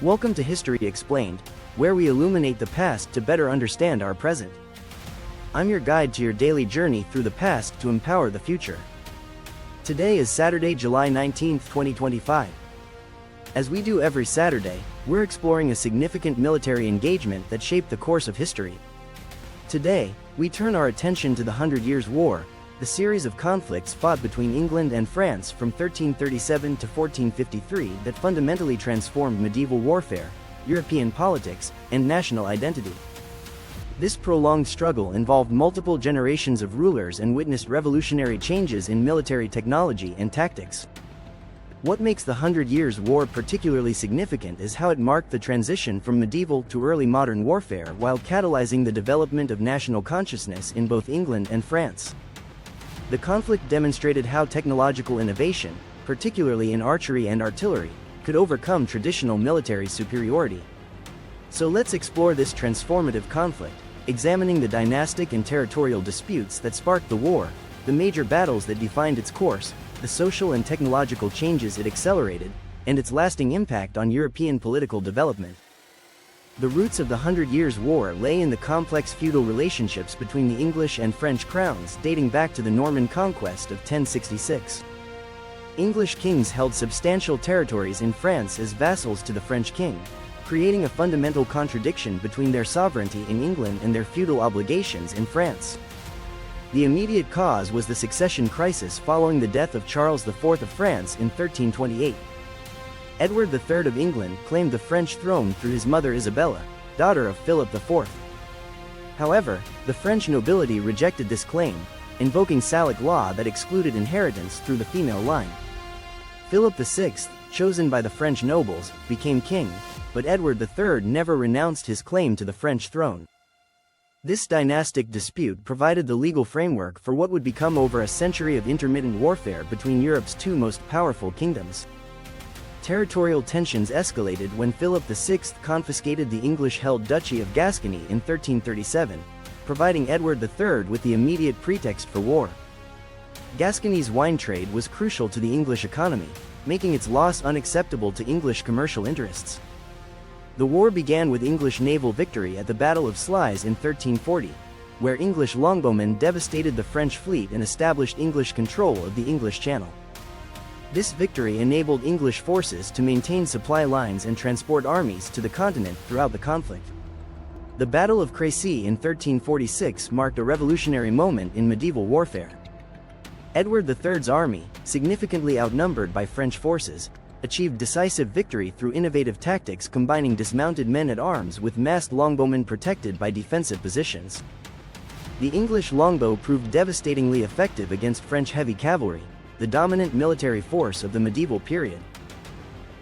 Welcome to History Explained, where we illuminate the past to better understand our present. I'm your guide to your daily journey through the past to empower the future. Today is Saturday, July 19, 2025. As we do every Saturday, we're exploring a significant military engagement that shaped the course of history. Today, we turn our attention to the 100 Years' War, the series of conflicts fought between England and France from 1337 to 1453 that fundamentally transformed medieval warfare, European politics, and national identity. This prolonged struggle involved multiple generations of rulers and witnessed revolutionary changes in military technology and tactics. What makes the 100 Years' War particularly significant is how it marked the transition from medieval to early modern warfare while catalyzing the development of national consciousness in both England and France. The conflict demonstrated how technological innovation, particularly in archery and artillery, could overcome traditional military superiority. So let's explore this transformative conflict, examining the dynastic and territorial disputes that sparked the war, the major battles that defined its course, the social and technological changes it accelerated, and its lasting impact on European political development. The roots of the 100 Years' War lay in the complex feudal relationships between the English and French crowns dating back to the Norman Conquest of 1066. English kings held substantial territories in France as vassals to the French king, creating a fundamental contradiction between their sovereignty in England and their feudal obligations in France. The immediate cause was the succession crisis following the death of Charles IV of France in 1328. Edward III of England claimed the French throne through his mother Isabella, daughter of Philip IV. However, the French nobility rejected this claim, invoking Salic law that excluded inheritance through the female line. Philip VI, chosen by the French nobles, became king, but Edward III never renounced his claim to the French throne. This dynastic dispute provided the legal framework for what would become over a century of intermittent warfare between Europe's two most powerful kingdoms. Territorial tensions escalated when Philip VI confiscated the English-held Duchy of Gascony in 1337, providing Edward III with the immediate pretext for war. Gascony's wine trade was crucial to the English economy, making its loss unacceptable to English commercial interests. The war began with English naval victory at the Battle of Sluys in 1340, where English longbowmen devastated the French fleet and established English control of the English Channel. This victory enabled English forces to maintain supply lines and transport armies to the continent throughout the conflict. The Battle of Crecy in 1346 marked a revolutionary moment in medieval warfare. Edward III's army, significantly outnumbered by French forces, achieved decisive victory through innovative tactics combining dismounted men-at-arms with massed longbowmen protected by defensive positions. The English longbow proved devastatingly effective against French heavy cavalry, the dominant military force of the medieval period.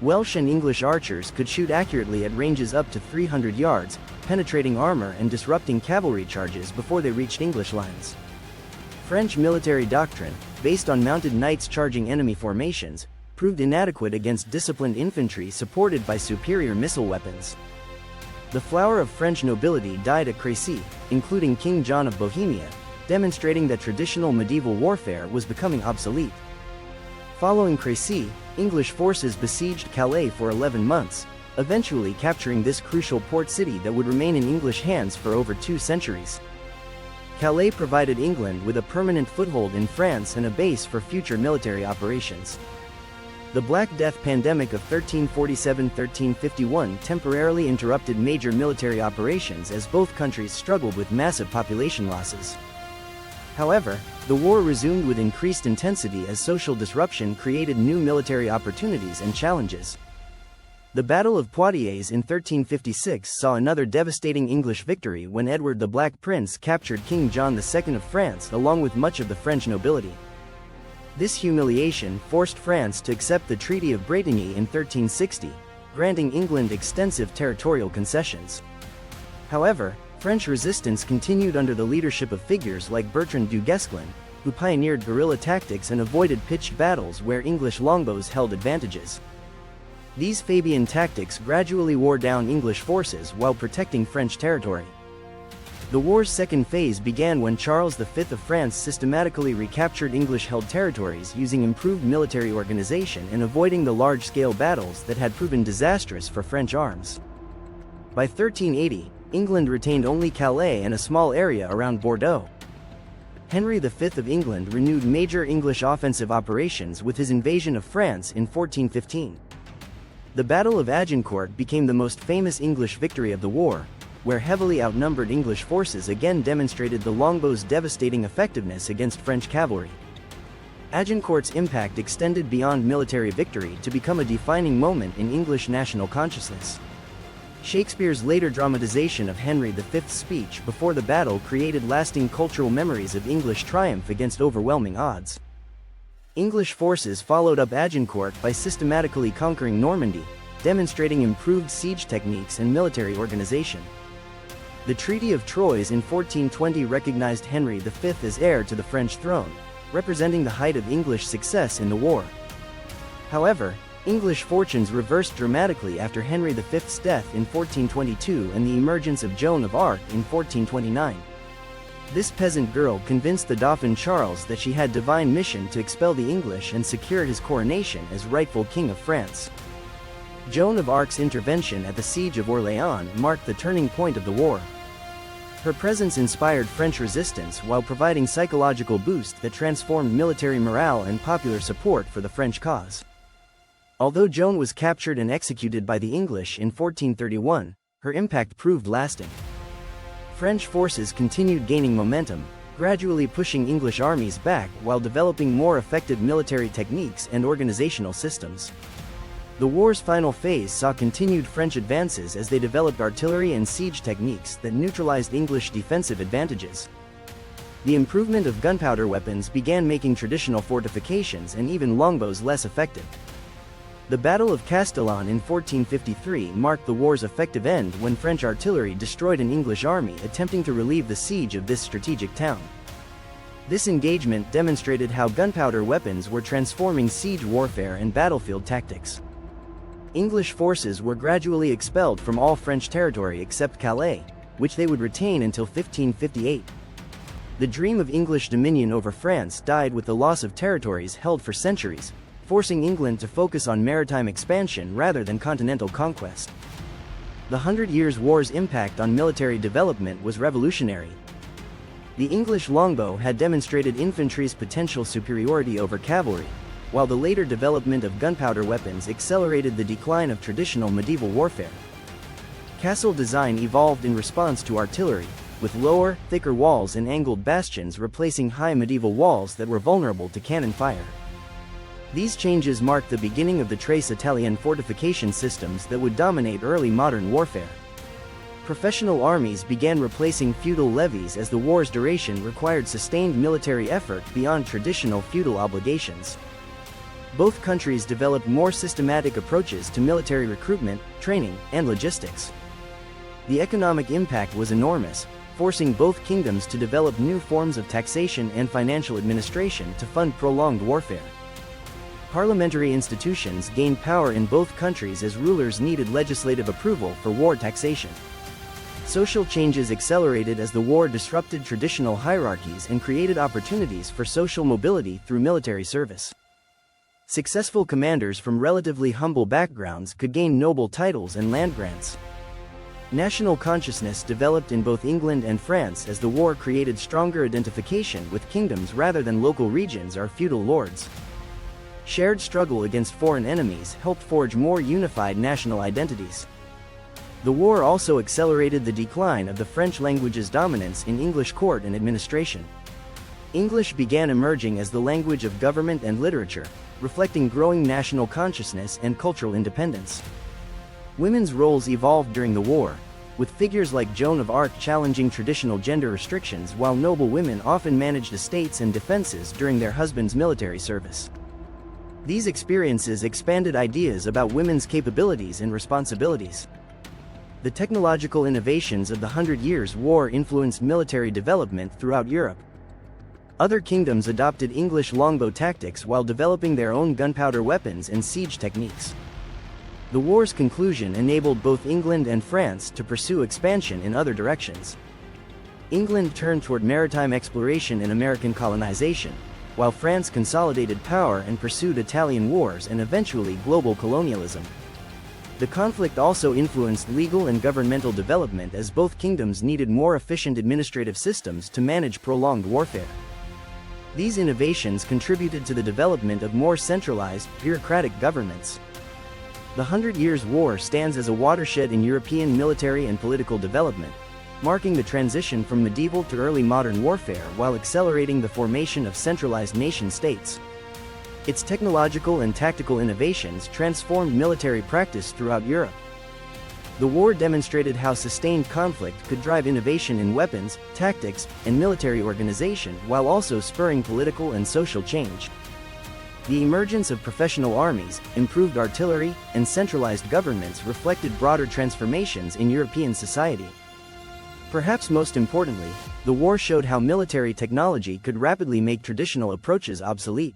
Welsh and English archers could shoot accurately at ranges up to 300 yards, penetrating armor and disrupting cavalry charges before they reached English lines. French military doctrine, based on mounted knights charging enemy formations, proved inadequate against disciplined infantry supported by superior missile weapons. The flower of French nobility died at Crecy, including King John of Bohemia, demonstrating that traditional medieval warfare was becoming obsolete. Following Crecy, English forces besieged Calais for 11 months, eventually capturing this crucial port city that would remain in English hands for over 2 centuries. Calais provided England with a permanent foothold in France and a base for future military operations. The Black Death pandemic of 1347–1351 temporarily interrupted major military operations as both countries struggled with massive population losses. However, the war resumed with increased intensity as social disruption created new military opportunities and challenges. The Battle of Poitiers in 1356 saw another devastating English victory when Edward the Black Prince captured King John II of France along with much of the French nobility. This humiliation forced France to accept the Treaty of Bretigny in 1360, granting England extensive territorial concessions. However, French resistance continued under the leadership of figures like Bertrand du Guesclin, who pioneered guerrilla tactics and avoided pitched battles where English longbows held advantages. These Fabian tactics gradually wore down English forces while protecting French territory. The war's second phase began when Charles V of France systematically recaptured English-held territories using improved military organization and avoiding the large-scale battles that had proven disastrous for French arms. By 1380, England retained only Calais and a small area around Bordeaux. Henry V of England renewed major English offensive operations with his invasion of France in 1415. The Battle of Agincourt became the most famous English victory of the war, where heavily outnumbered English forces again demonstrated the longbow's devastating effectiveness against French cavalry. Agincourt's impact extended beyond military victory to become a defining moment in English national consciousness. Shakespeare's later dramatization of Henry V's speech before the battle created lasting cultural memories of English triumph against overwhelming odds. English forces followed up Agincourt by systematically conquering Normandy, demonstrating improved siege techniques and military organization. The Treaty of Troyes in 1420 recognized Henry V as heir to the French throne, representing the height of English success in the war. However, English fortunes reversed dramatically after Henry V's death in 1422 and the emergence of Joan of Arc in 1429. This peasant girl convinced the Dauphin Charles that she had divine mission to expel the English and secure his coronation as rightful King of France. Joan of Arc's intervention at the Siege of Orléans marked the turning point of the war. Her presence inspired French resistance while providing psychological boost that transformed military morale and popular support for the French cause. Although Joan was captured and executed by the English in 1431, her impact proved lasting. French forces continued gaining momentum, gradually pushing English armies back while developing more effective military techniques and organizational systems. The war's final phase saw continued French advances as they developed artillery and siege techniques that neutralized English defensive advantages. The improvement of gunpowder weapons began making traditional fortifications and even longbows less effective. The Battle of Castellon in 1453 marked the war's effective end when French artillery destroyed an English army attempting to relieve the siege of this strategic town. This engagement demonstrated how gunpowder weapons were transforming siege warfare and battlefield tactics. English forces were gradually expelled from all French territory except Calais, which they would retain until 1558. The dream of English dominion over France died with the loss of territories held for centuries, forcing England to focus on maritime expansion rather than continental conquest. The Hundred Years' War's impact on military development was revolutionary. The English longbow had demonstrated infantry's potential superiority over cavalry, while the later development of gunpowder weapons accelerated the decline of traditional medieval warfare. Castle design evolved in response to artillery, with lower, thicker walls and angled bastions replacing high medieval walls that were vulnerable to cannon fire. These changes marked the beginning of the Tres Italian fortification systems that would dominate early modern warfare. Professional armies began replacing feudal levies as the war's duration required sustained military effort beyond traditional feudal obligations. Both countries developed more systematic approaches to military recruitment, training, and logistics. The economic impact was enormous, forcing both kingdoms to develop new forms of taxation and financial administration to fund prolonged warfare. Parliamentary institutions gained power in both countries as rulers needed legislative approval for war taxation. Social changes accelerated as the war disrupted traditional hierarchies and created opportunities for social mobility through military service. Successful commanders from relatively humble backgrounds could gain noble titles and land grants. National consciousness developed in both England and France as the war created stronger identification with kingdoms rather than local regions or feudal lords. Shared struggle against foreign enemies helped forge more unified national identities. The war also accelerated the decline of the French language's dominance in English court and administration. English began emerging as the language of government and literature, reflecting growing national consciousness and cultural independence. Women's roles evolved during the war, with figures like Joan of Arc challenging traditional gender restrictions while noble women often managed estates and defenses during their husbands' military service. These experiences expanded ideas about women's capabilities and responsibilities. The technological innovations of the Hundred Years' War influenced military development throughout Europe. Other kingdoms adopted English longbow tactics while developing their own gunpowder weapons and siege techniques. The war's conclusion enabled both England and France to pursue expansion in other directions. England turned toward maritime exploration and American colonization, while France consolidated power and pursued Italian wars and eventually global colonialism. The conflict also influenced legal and governmental development as both kingdoms needed more efficient administrative systems to manage prolonged warfare. These innovations contributed to the development of more centralized, bureaucratic governments. The Hundred Years' War stands as a watershed in European military and political development, marking the transition from medieval to early modern warfare while accelerating the formation of centralized nation-states. Its technological and tactical innovations transformed military practice throughout Europe. The war demonstrated how sustained conflict could drive innovation in weapons, tactics, and military organization while also spurring political and social change. The emergence of professional armies, improved artillery, and centralized governments reflected broader transformations in European society. Perhaps most importantly, the war showed how military technology could rapidly make traditional approaches obsolete.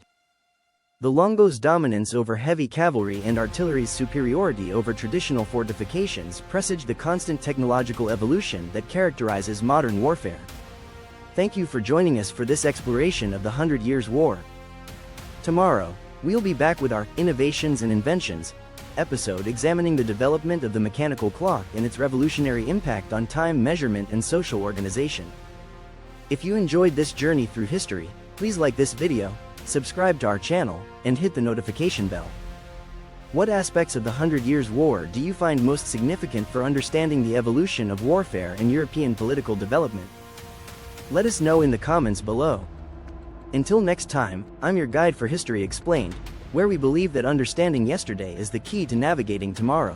The longbow's dominance over heavy cavalry and artillery's superiority over traditional fortifications presaged the constant technological evolution that characterizes modern warfare. Thank you for joining us for this exploration of the Hundred Years' War. Tomorrow, we'll be back with our Innovations and Inventions episode examining the development of the mechanical clock and its revolutionary impact on time measurement and social organization. If you enjoyed this journey through history, please like this video, subscribe to our channel, and hit the notification bell. What aspects of the Hundred Years' War do you find most significant for understanding the evolution of warfare and European political development? Let us know in the comments below. Until next time, I'm your guide for History Explained, where we believe that understanding yesterday is the key to navigating tomorrow.